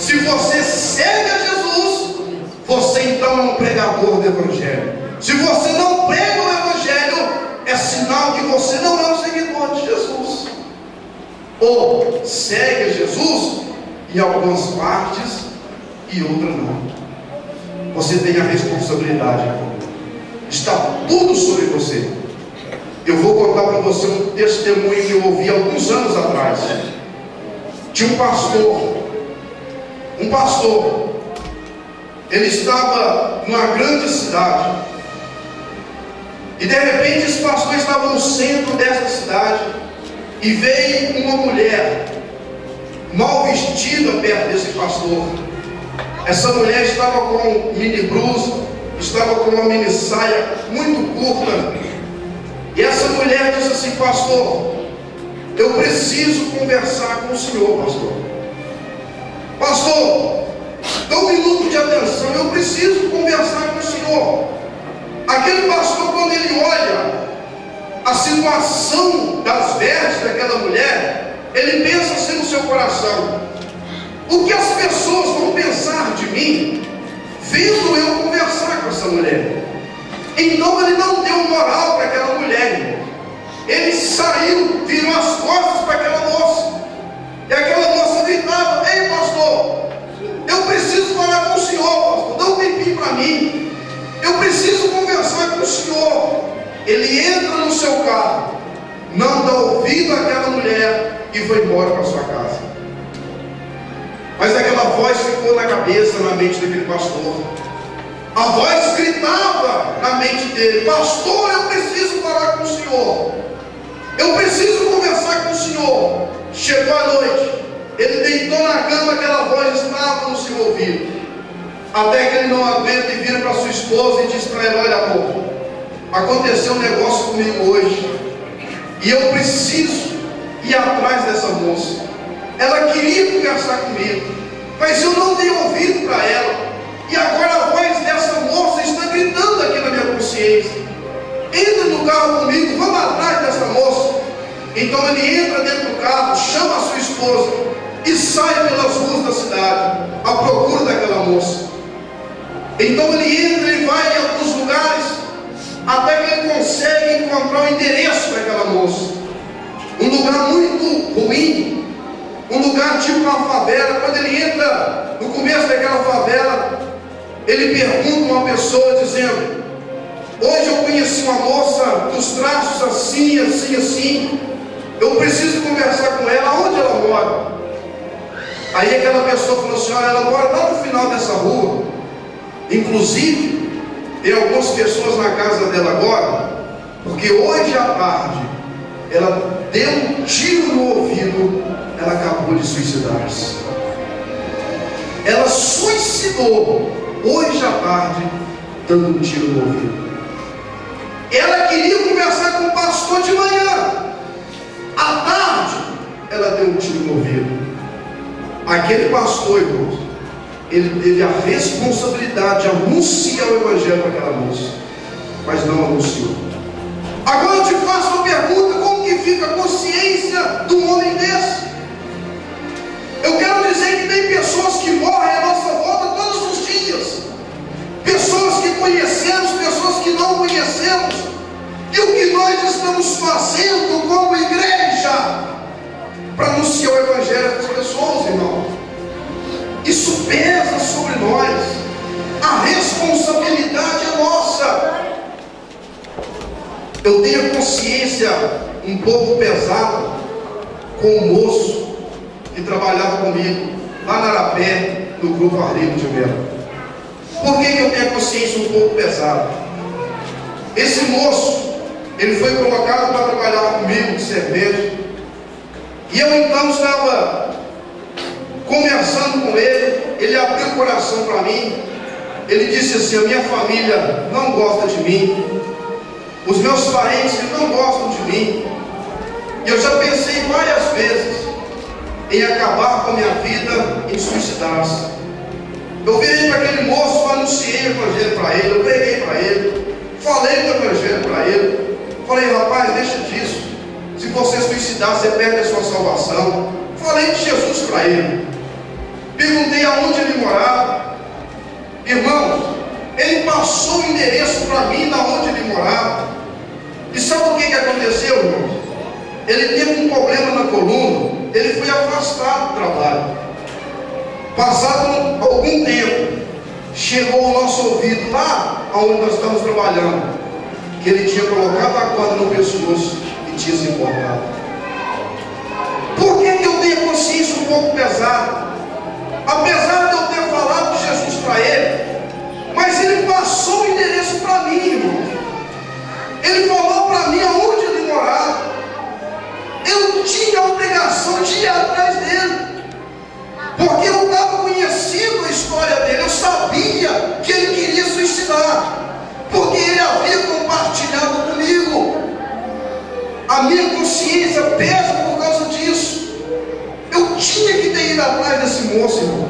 Se você segue a Jesus, você então é um pregador do Evangelho. Se você não prega o Evangelho, é sinal que você não é um seguidor de Jesus. Ou segue a Jesus em algumas partes e outra não. Você tem a responsabilidade. Está tudo sobre você. Eu vou contar para você um testemunho que eu ouvi alguns anos atrás. Tinha um pastor, ele estava numa grande cidade, e de repente esse pastor estava no centro dessa cidade, e veio uma mulher mal vestida perto desse pastor. Essa mulher estava com mini blusa, estava com uma mini saia muito curta, e essa mulher disse assim: pastor, eu preciso conversar com o senhor, pastor. Pastor, dá um minuto de atenção, eu preciso conversar com o senhor. Aquele pastor, quando ele olha a situação das vestes daquela mulher, ele pensa assim no seu coração: o que as pessoas vão pensar de mim vendo eu conversar com essa mulher? Então ele não deu moral para aquela mulher. Ele saiu, virou as costas para aquela moça, e aquela moça gritava: ei pastor, eu preciso falar com o senhor, pastor, dá um tempinho para mim, eu preciso conversar com o senhor. Ele entra no seu carro, não dá ouvido àquela mulher e foi embora para sua casa. Mas aquela voz ficou na cabeça, na mente daquele pastor. A voz gritava na mente dele: pastor, eu preciso falar com o senhor, eu preciso conversar com o senhor. Chegou a noite, ele deitou na cama, aquela voz estava no seu ouvido, até que ele não aguenta e vira para sua esposa e diz para ela: olha amor, aconteceu um negócio comigo hoje, e eu preciso ir atrás dessa moça. Ela queria conversar comigo, mas eu não dei ouvido para ela, e agora a voz dessa moça está gritando aqui na minha consciência. Entra no carro comigo, vamos atrás dessa moça. Então ele entra dentro do carro, chama a sua esposa e sai pelas ruas da cidade à procura daquela moça. Então ele entra e vai em alguns lugares, até que ele consegue encontrar o endereço daquela moça. Um lugar muito ruim, um lugar tipo uma favela. Quando ele entra no começo daquela favela, ele pergunta a uma pessoa dizendo: hoje eu conheci uma moça dos traços assim, assim, assim, eu preciso conversar com ela, onde ela mora? Aí aquela pessoa falou assim: olha, ela mora lá no final dessa rua, inclusive tem algumas pessoas na casa dela agora, porque hoje à tarde ela deu um tiro no ouvido, ela acabou de suicidar-se. Ela suicidou hoje à tarde, dando um tiro no ouvido. Ela queria conversar com o pastor de manhã, à tarde ela deu um tiro no ouvido. Aquele pastor, irmãos, ele teve a responsabilidade de anunciar o Evangelho para aquela moça, mas não anunciou. Agora eu te faço uma pergunta: como que fica a consciência de um homem desse? Eu quero dizer que tem pessoas que morrem à nossa volta todos os dias, pessoas que conhecemos, pessoas que não conhecemos, e o que nós estamos fazendo como igreja para anunciar o Evangelho para as pessoas, irmão? Isso pesa sobre nós, a responsabilidade é nossa. Eu tenho a consciência um pouco pesada com o moço que trabalhava comigo lá na Arapé, no grupo Arrigo de Melo. Por que eu tenho a consciência um pouco pesada? Esse moço, ele foi colocado para trabalhar comigo de cerveja, e eu então estava conversando com ele. Ele abriu o coração para mim. Ele disse assim: a minha família não gosta de mim, os meus parentes não gostam de mim, e eu já pensei várias vezes em acabar com a minha vida, em suicidar-se. Eu virei para aquele moço, anunciei o Evangelho para ele, eu preguei para ele, falei do Evangelho para ele, falei: rapaz, deixa disso, se você suicidar, você perde a sua salvação. Falei de Jesus para ele. Perguntei a aonde ele morava. Irmãos, ele passou o endereço para mim da onde ele morava. E sabe o que aconteceu, irmãos? Ele teve um problema na coluna, ele foi afastado do trabalho. Passado algum tempo, chegou ao nosso ouvido lá onde nós estamos trabalhando, que ele tinha colocado a corda no pescoço e tinha se importado. Por que eu tenho a consciência um pouco pesada? Apesar de eu ter falado de Jesus para ele, mas ele passou o endereço para mim, irmão. Ele falou para mim aonde ele morava. Eu tinha a obrigação de ir atrás dele, porque eu estava conhecendo a história dele. Eu sabia que ele queria suicidar, porque ele havia compartilhado comigo. A minha consciência pesa por causa disso. Eu tinha que ter ido atrás desse moço, irmão.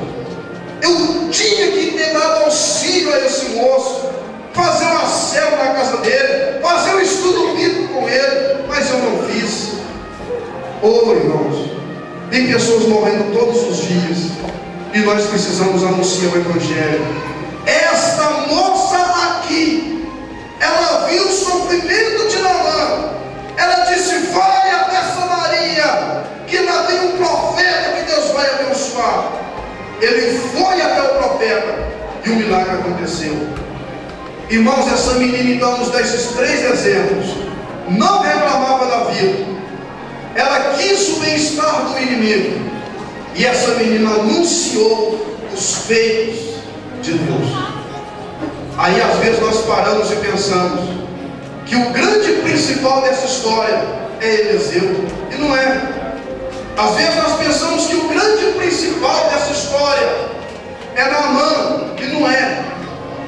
Eu tinha que ter dado auxílio a esse moço, fazer uma célula na casa dele, fazer um estudo bíblico com ele, mas eu não fiz. Oh, irmãos, tem pessoas morrendo todos os dias e nós precisamos anunciar o Evangelho. Esta moça aqui, ela viu o sofrimento de Naamã. Ela disse: vai até Samaria, que lá tem um profeta que Deus vai abençoar. Ele foi até o profeta e o milagre aconteceu. Irmãos, essa menina então nos dá esses 3 exemplos. Não reclamava da vida, ela quis o bem-estar do inimigo, e essa menina anunciou os feitos de Deus. Aí às vezes nós paramos e pensamos que o grande principal dessa história é Eliseu, e não é. Às vezes nós pensamos que o grande principal dessa história é Naamã, e não é.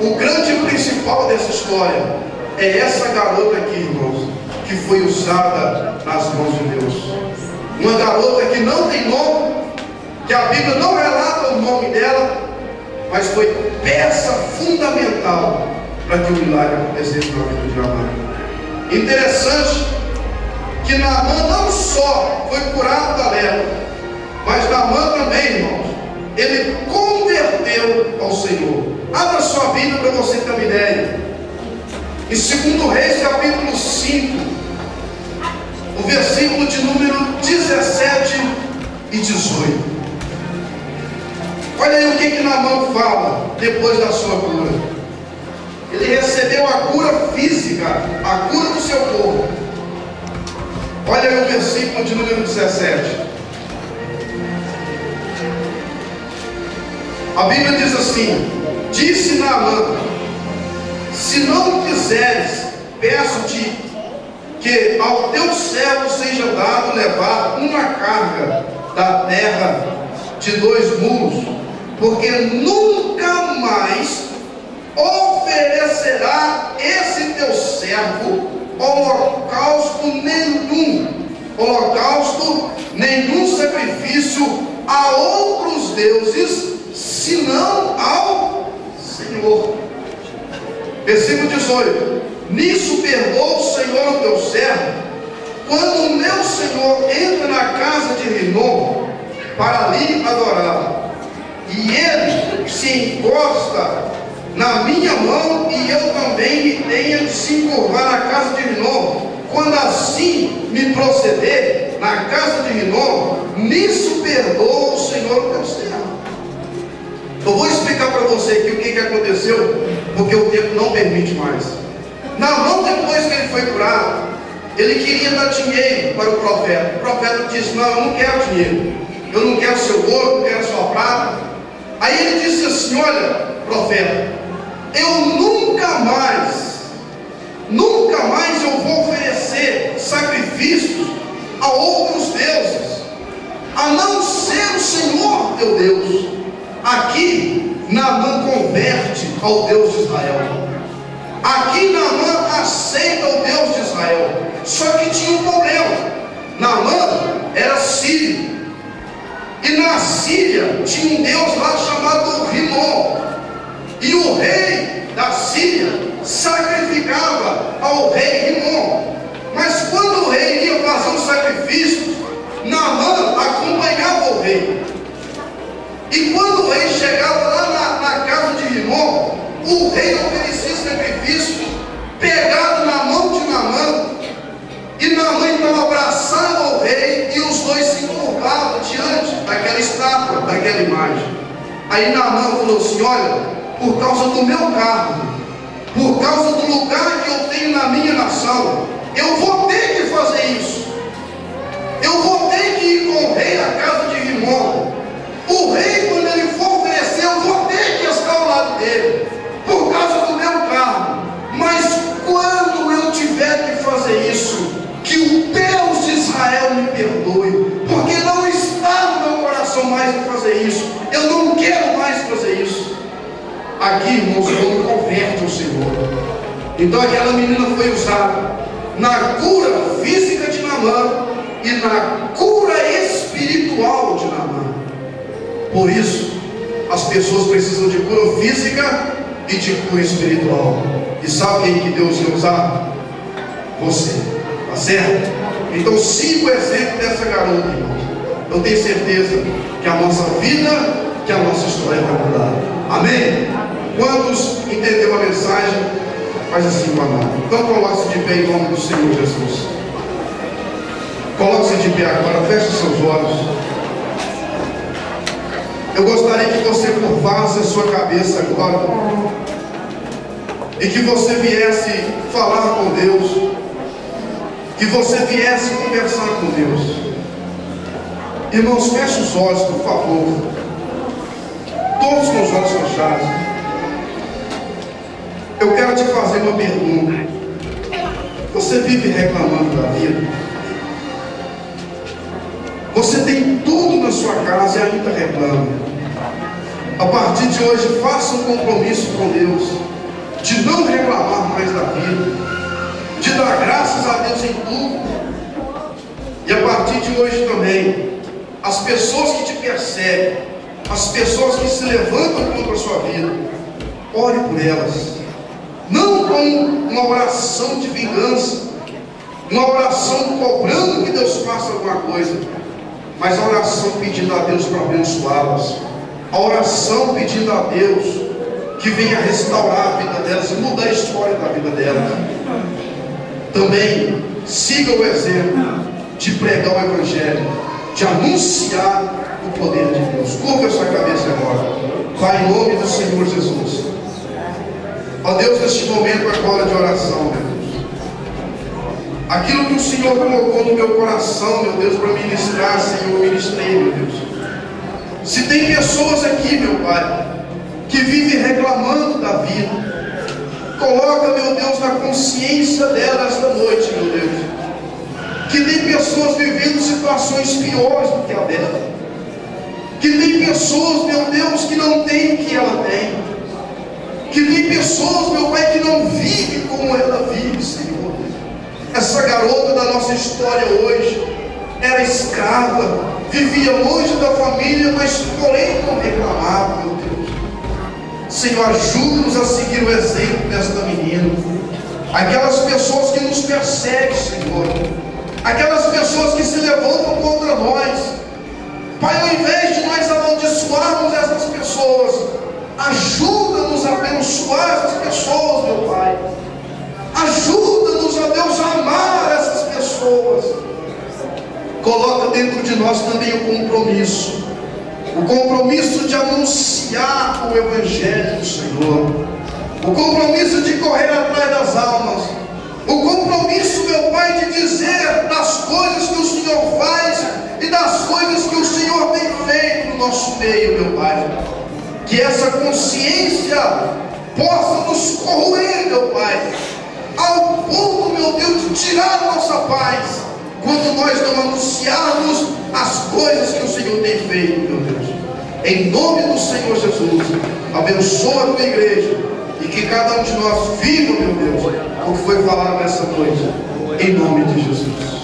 O grande principal dessa história é essa garota aqui, irmãos, que foi usada nas mãos de Deus. Uma garota que não tem nome, que a Bíblia não relata o nome dela, mas foi peça fundamental para que o milagre acontecesse na vida de Naamã. Interessante que Naamã não só foi curado da lepra, mas Naamã também, irmãos, ele converteu ao Senhor. Abra sua Bíblia para você ter uma ideia. Em 2 Reis, capítulo 5, o versículo de número 17 e 18. Olha aí o que Naamã fala depois da sua cura. Ele recebeu a cura física, a cura do seu corpo. Olha aí o versículo de número 17. A Bíblia diz assim: disse Naamã: se não quiseres, peço-te que ao teu servo seja dado levar uma carga da terra de 2 mulos, porque nunca mais oferecerá esse teu servo holocausto nenhum sacrifício a outros deuses, senão ao Senhor. Versículo 18: nisso perdoa o Senhor o teu servo, quando o meu Senhor entra na casa de Rinom para ali adorar, e ele se encosta na minha mão, e eu também me tenha de se encurvar na casa de Rinom, quando assim me proceder na casa de Rinom, nisso perdoa o Senhor o teu servo. Eu vou explicar para você aqui o que aconteceu, porque o tempo não permite mais. Naamã, depois que ele foi curado, ele queria dar dinheiro para o profeta. O profeta disse: não, eu não quero dinheiro, eu não quero seu ouro, não quero sua prata. Aí ele disse assim: olha, profeta, eu nunca mais eu vou oferecer sacrifícios a outros deuses, a não ser o Senhor teu Deus. Aqui Naamã converte ao Deus de Israel. Aqui Naamã aceita o Deus de Israel. Só que tinha um problema. Naamã era sírio, e na Síria tinha um Deus lá chamado Rinom, e o rei da Síria sacrificava ao rei Rinom. Mas quando o rei ia fazer um sacrifício, Naamã acompanhava o rei. E quando o rei chegava daquela estátua, daquela imagem. Aí Naamã falou assim: olha, por causa do meu cargo, por causa do lugar que eu tenho na minha nação, eu vou ter que fazer isso. Eu vou ter que ir com o rei à casa de Rimon. O rei, quando ele for oferecer, eu vou ter que estar ao lado dele, por causa do meu cargo. Mas quando eu tiver que fazer isso, que o Deus de Israel me perdoe, porque não está no meu coração mais em fazer isso. Eu não quero mais fazer isso. Aqui, irmãos, eu me converte ao Senhor. Então aquela menina foi usada na cura física de Naamã e na cura espiritual de Naamã. Por isso, as pessoas precisam de cura física e de cura espiritual. E sabe quem que Deus ia usar? Você, tá certo? Então siga o exemplo dessa garota, irmãos. Eu tenho certeza que a nossa vida, que a nossa história vai mudar. Amém? Quantos entenderam a mensagem? Faz assim com a mão. Então coloque-se de pé em nome do Senhor Jesus. Coloque-se de pé agora, feche seus olhos. Eu gostaria que você curvasse a sua cabeça agora e que você viesse falar com Deus, que você viesse conversar com Deus. Irmãos, feche os olhos, por favor, todos com os olhos fechados. Eu quero te fazer uma pergunta. Você vive reclamando da vida? Você tem tudo na sua casa e ainda reclama. A partir de hoje, faça um compromisso com Deus de não reclamar mais da vida, de dar graças a Deus em tudo. E a partir de hoje também, as pessoas que te perseguem, as pessoas que se levantam contra a sua vida, ore por elas. Não com uma oração de vingança, uma oração cobrando que Deus faça alguma coisa, mas a oração pedindo a Deus para abençoá-las, a oração pedindo a Deus que venha restaurar a vida delas e mudar a história da vida delas. Também siga o exemplo de pregar o Evangelho, de anunciar o poder de Deus. Curva a sua cabeça agora. Pai, em nome do Senhor Jesus. Ó Deus, neste momento agora de oração, meu Deus, aquilo que o Senhor colocou no meu coração, meu Deus, para ministrar, Senhor, eu ministrei, meu Deus. Se tem pessoas aqui, meu Pai, que vivem reclamando da vida, coloca, meu Deus, na consciência delas esta noite, meu Deus, que tem pessoas vivendo situações piores do que a dela, que tem pessoas, meu Deus, que não têm o que ela tem, que tem pessoas, meu Pai, que não vivem como ela vive, Senhor. Essa garota da nossa história hoje era escrava, vivia longe da família, mas porém não reclamava, meu Deus. Senhor, ajuda-nos a seguir o exemplo desta menina. Aquelas pessoas que nos perseguem, Senhor, aquelas pessoas que se levantam contra nós, Pai, ao invés de nós amaldiçoarmos essas pessoas, ajuda-nos a abençoar essas pessoas, meu Pai. Ajuda-nos, ó Deus, a amar essas pessoas. Coloca dentro de nós também o compromisso de anunciar o Evangelho do Senhor, o compromisso de correr atrás das almas, o compromisso, meu Pai, de dizer das coisas que o Senhor faz e das coisas que o Senhor tem feito no nosso meio, meu Pai. Que essa consciência possa nos corroer, meu Pai, ao ponto, meu Deus, de tirar a nossa paz, quando nós não anunciarmos as coisas que o Senhor tem feito, meu Deus. Em nome do Senhor Jesus, abençoa a tua igreja, e que cada um de nós viva, meu Deus, o que foi falado nessa noite, em nome de Jesus.